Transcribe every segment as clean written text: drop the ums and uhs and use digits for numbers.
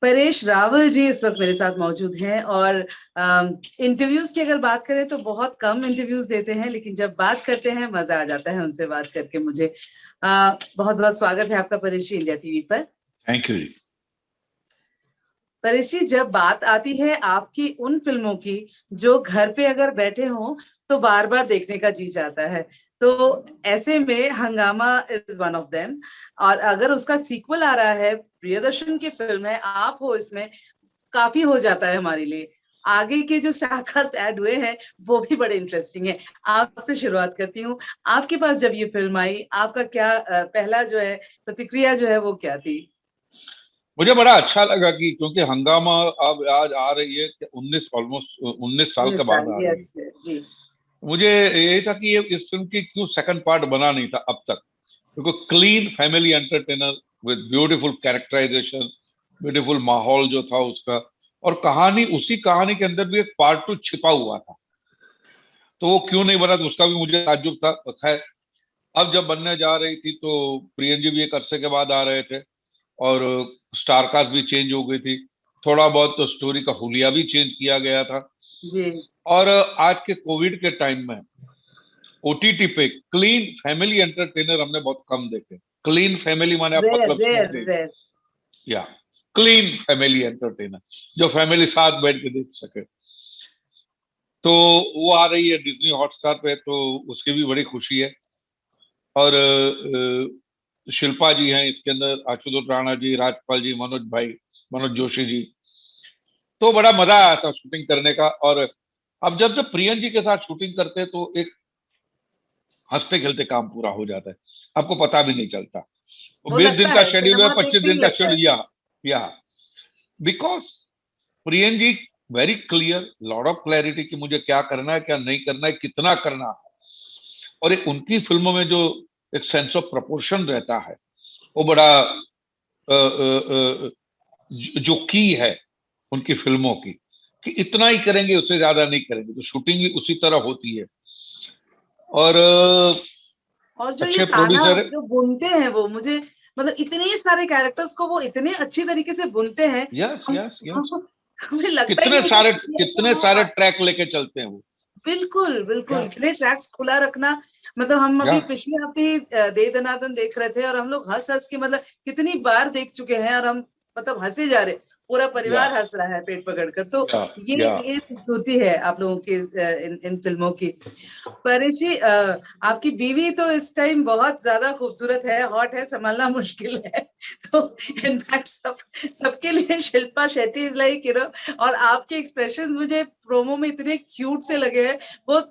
परेश रावल जी इस वक्त मेरे साथ मौजूद हैं और इंटरव्यूज की अगर बात करें तो बहुत कम इंटरव्यूज देते हैं, लेकिन जब बात करते हैं मजा आ जाता है उनसे बात करके। मुझे बहुत बहुत स्वागत है आपका परेश जी इंडिया टीवी पर। Thank you. परेश जी, जब बात आती है आपकी उन फिल्मों की जो घर पे अगर बैठे हों तो बार बार देखने का जी चाहता है, तो ऐसे में हंगामा इज वन ऑफ देम। और अगर उसका सीक्वल आ रहा है, प्रियदर्शन की फिल्म है, आप हो इसमें, काफी हो जाता है हमारे लिए। आगे के जो स्टारकास्ट ऐड हुए हैं वो भी बड़े इंटरेस्टिंग है। आपसे शुरुआत करती हूँ, आपके पास जब ये फिल्म आई आपका क्या पहला जो है प्रतिक्रिया जो है वो क्या थी? मुझे बड़ा अच्छा लगा कि क्योंकि हंगामा अब आज आ रही है कि 19 साल के 19 बाद साल आ रही है। यस जी। मुझे यही था कि ये इस फिल्म की क्यों सेकंड पार्ट बना नहीं था अब तक, क्योंकि clean family entertainer with beautiful characterisation, beautiful माहौल जो था उसका, और कहानी, उसी कहानी के अंदर भी एक पार्ट 2 छिपा हुआ था, तो वो क्यों नहीं बना, तो उसका भी मुझे ताज्जुब था। खैर, अब जब बनने जा रही थी तो प्रियन जी भी एक अरसे के बाद आ रहे थे और स्टारकास्ट भी चेंज हो गई थी, थोड़ा बहुत तो स्टोरी का हुलिया भी चेंज किया गया था। जी और आज के कोविड के टाइम में ओटीटी पे क्लीन फैमिली एंटरटेनर हमने बहुत कम देखे। क्लीन फैमिली माने आप रेयर मतलब रेयर समझे, रेयर। या क्लीन फैमिली एंटरटेनर जो फैमिली साथ बैठ के देख सके। तो वो आ रही है डिज्नी हॉटस्टार पे, तो उसकी भी बड़ी खुशी है। और शिल्पा जी हैं इसके अंदर, आशुतोष राणा जी, राजपाल जी, मनोज जोशी जी। तो बड़ा मजा आया था शूटिंग करने का। और अब जब जब प्रियन जी के साथ शूटिंग करते हैं तो एक हंसते खेलते काम पूरा हो जाता है, आपको पता भी नहीं चलता। वो 20 दिन लगता का है शेड्यूल है, सिनेमा 25 देखते ही दिन का लगता है। शेड्यूल, या because Priyan ji very clear, lot of clarity कि मुझे क्या करना है, क्या नहीं करना है, कितना करना है। और एक उनकी फिल्मों में जो एक सेंस ऑफ प्रपोर्शन रहता है, वो बड़ा जो की है उनकी फिल्मों की, कि इतना ही करेंगे, उससे ज्यादा नहीं करेंगे, तो शूटिंग भी उसी तरह होती है। और और जो ये अच्छे ताना प्रोड्यूसर। जो बुनते हैं वो मुझे, मतलब इतने सारे कैरेक्टर्स को वो इतने अच्छी तरीके से बुनते हैं। Yes yes yes. हमें लगता ही नहीं है कि ऐसा कितने सारे होगा। ट्रैक लेके चलते हैं वो। बिल्कुल बिल्कुल, या इतने ट्रैक्स खुला रखना। मतलब हम या अभी पिछले हफ्ते ही दे दनादन देख रहे थे और हम लोग हंस हंस के, मतलब कितनी बार देख चुके हैं और हम मतलब हंसे जा रहे, पूरा या परिवार हंस रहा है पेट पकड़कर। तो या ये या ये खूबसूरती है आप लोगों की इन फिल्मों की। परेशी, आपकी बीवी तो इस टाइम बहुत ज्यादा खूबसूरत है, हॉट है, संभालना मुश्किल है। तो इनफैक्ट सबके लिए शिल्पा शेट्टी इज लाइक और आपके एक्सप्रेशंस मुझे प्रोमो में इतने क्यूट से लगे हैं। वो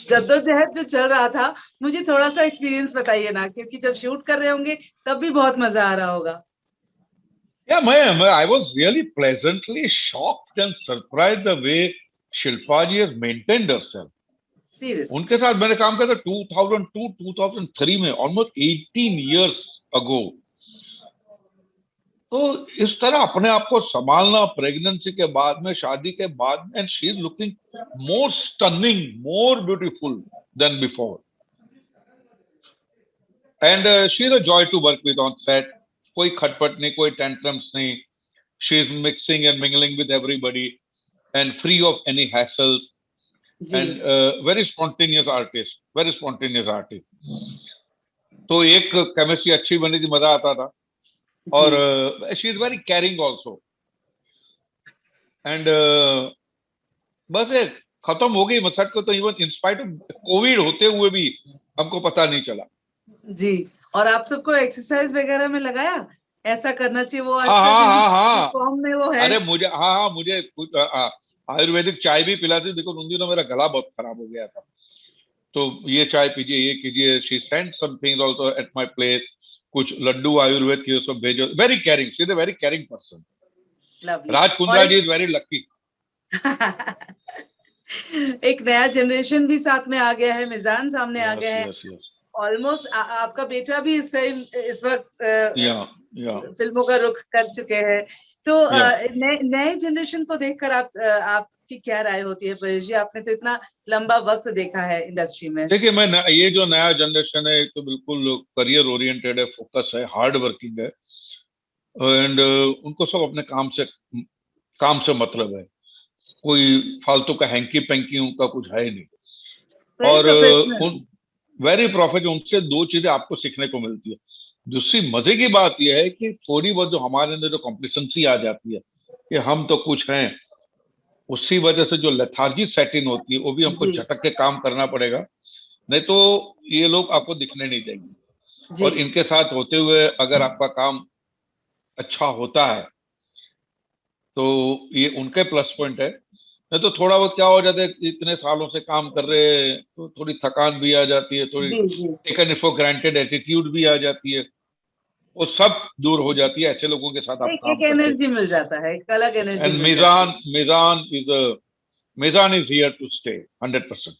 जद्दोजहद जो चल रहा था, मुझे थोड़ा सा एक्सपीरियंस बताइए ना, क्योंकि जब शूट कर रहे होंगे तब भी बहुत मजा आ रहा होगा। मैं I was really pleasantly shocked and surprised the way Shilpa ji has maintained herself. Seriously. उनके साथ मैंने काम किया था 2002 2003 में, ऑलमोस्ट 18 इयर्स अगो। तो इस तरह अपने आप को संभालना प्रेगनेंसी के बाद में, शादी के बाद में, and she is looking more stunning, more beautiful than before. And she is a joy to work with on set. कोई खटपट नहीं, कोई टेंट्रम्स नहीं। She is mixing and mingling with everybody and free of any hassles, जी and very spontaneous artist, very spontaneous artist. तो एक chemistry अच्छी बनी थी, मजा आता था। जी। और she is very carrying also. And बस ये खत्म हो गई मसट को, तो इवन इंस्पाइट ऑफ कोविड होते हुए भी हमको पता नहीं चला। जी। और आप सबको एक्सरसाइज वगैरह में लगाया, ऐसा करना चाहिए, वो हाँ आजकल हाँ जिन हाँ हाँ। फॉर्म में वो है। अरे मुझे, हाँ हाँ, मुझे कुछ आयुर्वेदिक चाय भी पिलाती, देखो उन दिनों मेरा गला बहुत खराब हो गया था, तो ये चाय पीजिए, ये कीजिए। She sent some things also at my place, कुछ लड्डू आयुर्वेद के सब भेजो। Very caring, she is a very caring person. Lovely. Raj और Kundra ji is very lucky. एक नया जनरेशन भी साथ में आ गया है, मिजान सामने आ यस गया है। Yes yes. ऑलमोस्ट आपका बेटा भी इस टाइम, इस वक्त या या फिल्मों का रुख कर चुके हैं। तो या नए नए जनरेशन को देखकर आपकी क्या राय होती है परेश जी? आपने तो इतना लंबा वक्त देखा है इंडस्ट्री में। देखिए, ये जो नया जनरेशन है, तो बिल्कुल करियर ओरिएंटेड है, फोकस है, हार्ड वर्किंग है। एंड उनको सब अपने काम से मतलब है, कोई फालतू का हैंकी पैंकी उनका कुछ है ही नहीं। वेरी और प्रोफेशनल। उन वेरी प्रॉफिट, उनसे दो चीजें आपको सीखने को मिलती है। दूसरी मजे की बात यह है कि थोड़ी बहुत जो हमारे अंदर जो कॉम्प्लिसेंसी आ जाती है कि हम तो कुछ हैं, उसी वजह से जो लेथार्जी सेट इन होती है वो भी हमको जी झटक के काम करना पड़ेगा, नहीं तो ये लोग आपको दिखने नहीं देंगे। जी और इनके साथ होते हुए अगर आपका काम अच्छा होता है तो ये उनके प्लस पॉइंट है। नहीं तो थोड़ा बहुत क्या हो जाता है, इतने सालों से काम कर रहे हैं तो थोड़ी थकान भी आ जाती है, थोड़ी जी जी। Taken it for granted attitude भी आ जाती है, वो सब दूर हो जाती है ऐसे लोगों के साथ आप एक काम एक करते एनर्जी मिल जाता है, एक अलग हैं। एनर्जी एंड मिल जाती है। Mizan is here to stay 100%.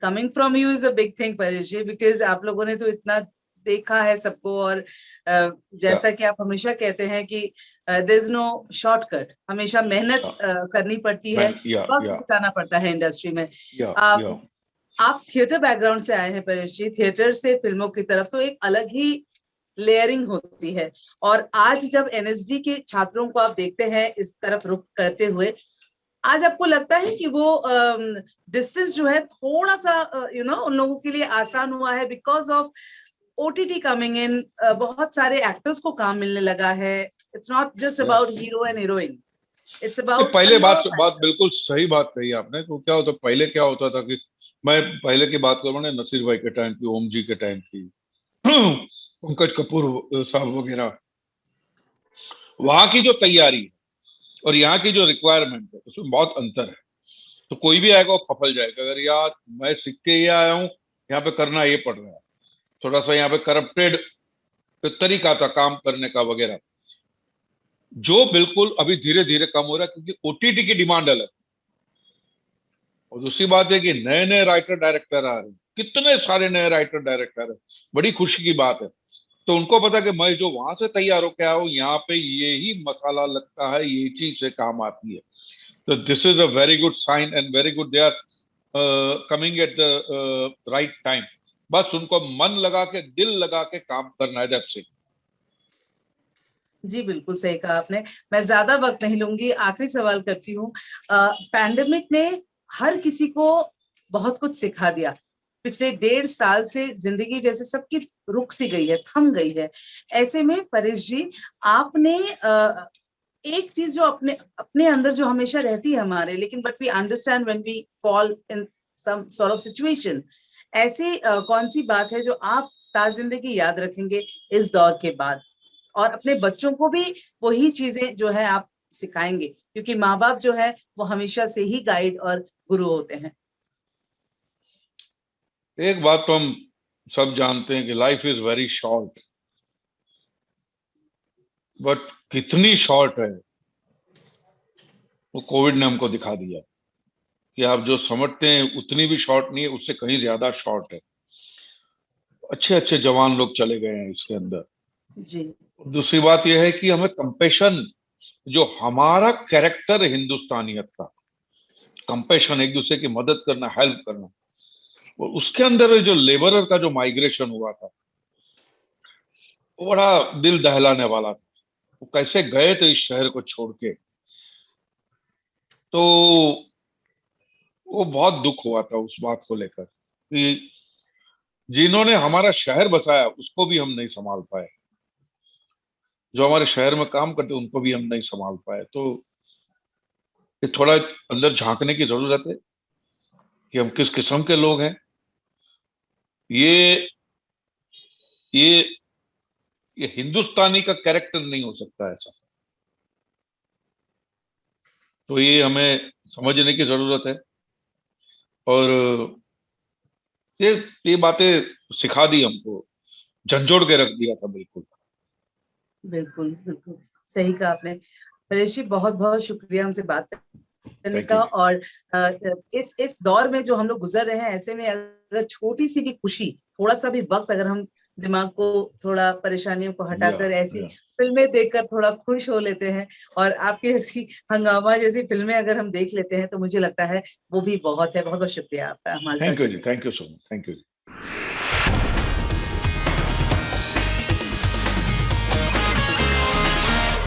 Coming from you is a big thing Paresh ji, because आप लोगों ने तो इतना देखा है सबको, और Yeah, जैसा कि आप हमेशा कहते हैं कि देयर इज नो शॉर्टकट, हमेशा मेहनत yeah, करनी पड़ती है, man, yeah, वक्त yeah, बिताना पड़ता है इंडस्ट्री में। yeah, आप yeah. आप थिएटर बैकग्राउंड से आए हैं परेश जी, थिएटर से फिल्मों की तरफ तो एक अलग ही लेयरिंग होती है। और आज जब एनएसडी के छात्रों को आप देखते हैं इस तरफ रुख करते हुए, आज आपको लगता है कि वो डिस्टेंस जो है थोड़ा सा उन लोगों के लिए आसान हुआ है because of OTT coming in, बहुत सारे एक्टर्स को काम मिलने लगा है। It's not just Yeah. About hero and heroine, it's ये अबाउट अ पहले लॉट बात ऑफ बात एक्टर्स। बिल्कुल सही बात कही आपने। तो क्या होता, पहले क्या होता था कि मैं पहले की बात करूँ ना, नसीर भाई के टाइम की, ओम जी के टाइम की, पंकज कपूर साहब वगैरह, वहां की जो तैयारी है और यहाँ की जो रिक्वायरमेंट है उसमें बहुत अंतर है। तो कोई भी आएगा वो फफल जाएगा, अगर यार मैं सीख के ये आया हूँ, यहाँ पे करना ये पड़ रहा है, थोड़ा सा यहाँ पे करप्टेड तरीका था काम करने का वगैरह, जो बिल्कुल अभी धीरे धीरे कम हो रहा है क्योंकि ओटीटी की डिमांड अलग। और दूसरी बात है कि नए नए राइटर डायरेक्टर आ रहे हैं, कितने सारे नए राइटर डायरेक्टर है, बड़ी खुशी की बात है। तो उनको पता कि मैं जो वहां से तैयार होकर आया हूँ, यहाँ पे ये ही मसाला लगता है, ये चीज से काम आती है। तो this is a very good sign and very good, they are coming at the right time. बस उनको मन लगा के, दिल लगा के काम करना है। That's it. जी बिल्कुल सही कहा आपने। मैं ज्यादा वक्त नहीं लूंगी, आखिरी सवाल करती हूँ। पैंडेमिक ने हर किसी को बहुत कुछ सिखा दिया। पिछले 1.5 साल से जिंदगी जैसे सबकी रुक सी गई है, थम गई है। ऐसे में परेश जी, आपने एक चीज जो अपने अपने अंदर जो हमेशा रहती है हमारे, लेकिन but we understand when we fall in some sort of situation, ऐसी कौन सी बात है जो आप ताजिंदगी याद रखेंगे इस दौर के बाद, और अपने बच्चों को भी वही चीजें जो है आप सिखाएंगे, क्योंकि माँ बाप जो है वो हमेशा से ही गाइड और गुरु होते हैं। एक बात तो हम सब जानते हैं कि life is very short, but कितनी शॉर्ट है वो कोविड ने हमको दिखा दिया कि आप जो समझते हैं उतनी भी शॉर्ट नहीं है, उससे कहीं ज्यादा शॉर्ट है। अच्छे अच्छे जवान लोग चले गए हैं इसके अंदर। जी दूसरी बात यह है कि हमें कंपेशन, जो हमारा कैरेक्टर है हिंदुस्तानियत का, कंपेशन, एक दूसरे की मदद करना, हेल्प करना, और उसके अंदर जो लेबरर का जो माइग्रेशन हुआ था वो बड़ा दिल दहलाने वाला था। वो कैसे गए थे इस शहर को छोड़ के, तो वो बहुत दुख हुआ था उस बात को लेकर कि जिन्होंने हमारा शहर बसाया उसको भी हम नहीं संभाल पाए, जो हमारे शहर में काम करते उनको भी हम नहीं संभाल पाए। तो ये थोड़ा अंदर झांकने की जरूरत है कि हम किस किस्म के लोग हैं। ये ये ये हिंदुस्तानी का कैरेक्टर नहीं हो सकता ऐसा। तो ये हमें समझने की जरूरत है। और ये ये बातें सिखा दी हमको, झंझोड़ के रख दिया था बिल्कुल। बिल्कुल बिल्कुल सही कहा आपने। परेश जी, बहुत बहुत शुक्रिया हमसे बात करने थैंक यू का। जी। और इस दौर में जो हम लोग गुजर रहे हैं, ऐसे में अगर छोटी सी भी खुशी, थोड़ा सा भी वक्त, अगर हम दिमाग को थोड़ा परेशानियों को या हटाकर ऐसी या फिल्में देखकर थोड़ा खुश हो लेते हैं, और आपकी ऐसी हंगामा जैसी फिल्में अगर हम देख लेते हैं, तो मुझे लगता है वो भी बहुत है। बहुत बहुत शुक्रिया आपका हमारे साथ थैंक यू जी, जुड़ने। Thank you so much, thank you.